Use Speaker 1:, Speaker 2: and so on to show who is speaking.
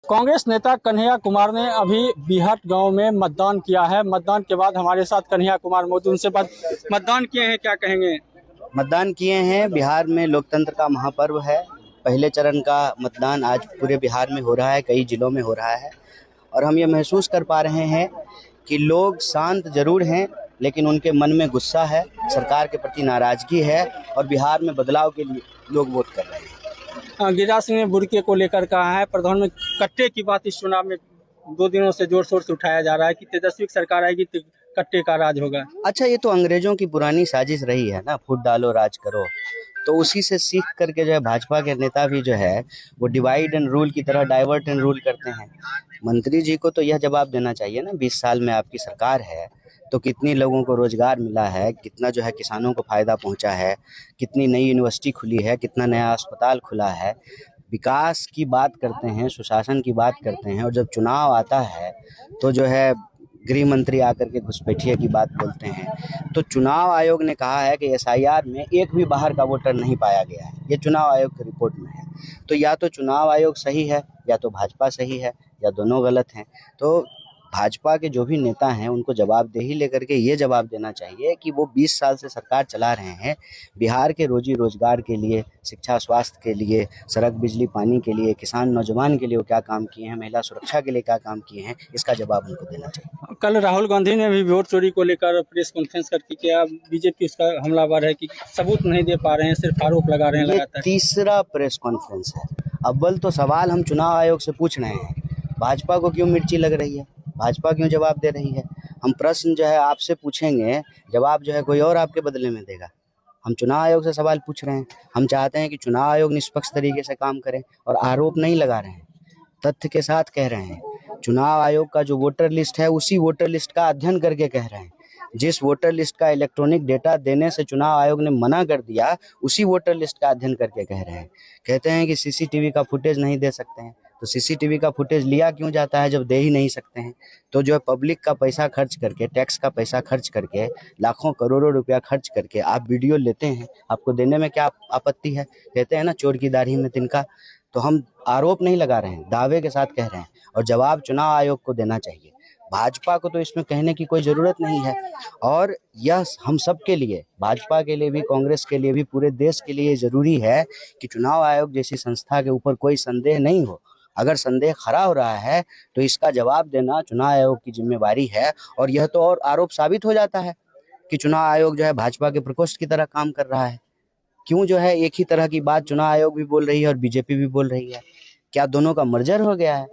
Speaker 1: कांग्रेस नेता कन्हैया कुमार ने अभी बीहट गांव में मतदान किया है। मतदान के बाद हमारे साथ कन्हैया कुमार मौजूद, उनसे बात। मतदान किए हैं, क्या कहेंगे?
Speaker 2: मतदान किए हैं। बिहार में लोकतंत्र का महापर्व है। पहले चरण का मतदान आज पूरे बिहार में हो रहा है, कई जिलों में हो रहा है और हम ये महसूस कर पा रहे हैं कि लोग शांत जरूर हैं, लेकिन उनके मन में गुस्सा है, सरकार के प्रति नाराजगी है और बिहार में बदलाव के लिए लोग वोट कर रहे हैं।
Speaker 1: गिरिराज सिंह ने बुर्के को लेकर कहा है। प्रधानमंत्री कट्टे की बात इस चुनाव में 2 दिनों से जोर शोर से उठाया जा रहा है कि तेजस्वी की सरकार आएगी तो कट्टे का राज होगा।
Speaker 2: अच्छा, ये तो अंग्रेजों की पुरानी साजिश रही है ना, फूट डालो राज करो। तो उसी से सीख करके जो है भाजपा के नेता भी जो है वो डिवाइड एंड रूल की तरह डाइवर्ट एंड रूल करते हैं। मंत्री जी को तो यह जवाब देना चाहिए ना, 20 साल में आपकी सरकार है तो कितनी लोगों को रोजगार मिला है, कितना जो है किसानों को फायदा पहुंचा है, कितनी नई यूनिवर्सिटी खुली है, कितना नया अस्पताल खुला है। विकास की बात करते हैं, सुशासन की बात करते हैं और जब चुनाव आता है तो जो है गृह मंत्री आकर के घुसपैठिए की बात बोलते हैं। तो चुनाव आयोग ने कहा है कि एसआईआर में एक भी बाहर का वोटर नहीं पाया गया है, ये चुनाव आयोग की रिपोर्ट में है। तो या तो चुनाव आयोग सही है या तो भाजपा सही है या दोनों गलत हैं। तो भाजपा के जो भी नेता हैं उनको जवाबदेही लेकर के ये जवाब देना चाहिए कि वो 20 साल से सरकार चला रहे हैं, बिहार के रोजी रोजगार के लिए, शिक्षा स्वास्थ्य के लिए, सड़क बिजली पानी के लिए, किसान नौजवान के लिए वो क्या काम किए हैं, महिला सुरक्षा के लिए क्या काम किए हैं, इसका जवाब उनको देना चाहिए।
Speaker 1: कल राहुल गांधी ने भी वोट चोरी को लेकर प्रेस कॉन्फ्रेंस करके किया। बीजेपी उसका हमलावर है कि सबूत नहीं दे पा रहे हैं, सिर्फ आरोप लगा रहे हैं
Speaker 2: ये
Speaker 1: लगातार।
Speaker 2: तीसरा प्रेस कॉन्फ्रेंस है। अव्वल तो सवाल हम चुनाव आयोग से पूछ रहे हैं, भाजपा को क्यों मिर्ची लग रही है, भाजपा क्यों जवाब दे रही है। हम प्रश्न जो है आपसे पूछेंगे, जवाब जो है कोई और आपके बदले में देगा। हम चुनाव आयोग से सवाल पूछ रहे हैं, हम चाहते हैं कि चुनाव आयोग निष्पक्ष तरीके से काम करे और आरोप नहीं लगा रहे हैं, तथ्य के साथ कह रहे हैं। चुनाव आयोग का जो वोटर लिस्ट है उसी वोटर लिस्ट का अध्ययन करके कह रहे हैं। जिस वोटर लिस्ट का इलेक्ट्रॉनिक डेटा देने से चुनाव आयोग ने मना कर दिया, उसी वोटर लिस्ट का अध्ययन करके कह रहे हैं। कहते हैं कि सीसीटीवी का फुटेज नहीं दे सकते हैं, तो सीसीटीवी का फुटेज लिया क्यों जाता है जब दे ही नहीं सकते हैं। तो जो है पब्लिक का पैसा खर्च करके, टैक्स का पैसा खर्च करके, लाखों करोड़ों रुपया खर्च करके आप वीडियो लेते हैं, आपको देने में क्या आपत्ति है। कहते हैं ना, चोर की दाढ़ी में तिनका। तो हम आरोप नहीं लगा रहे हैं, दावे के साथ कह रहे हैं और जवाब चुनाव आयोग को देना चाहिए। भाजपा को तो इसमें कहने की कोई ज़रूरत नहीं है और यह हम सब के लिए, भाजपा के लिए भी, कांग्रेस के लिए भी, पूरे देश के लिए ज़रूरी है कि चुनाव आयोग जैसी संस्था के ऊपर कोई संदेह नहीं हो। अगर संदेह खड़ा हो रहा है तो इसका जवाब देना चुनाव आयोग की जिम्मेवारी है। और यह तो और आरोप साबित हो जाता है कि चुनाव आयोग जो है भाजपा के प्रकोष्ठ की तरह काम कर रहा है। क्यों जो है एक ही तरह की बात चुनाव आयोग भी बोल रही है और बीजेपी भी बोल रही है? क्या दोनों का मर्जर हो गया है?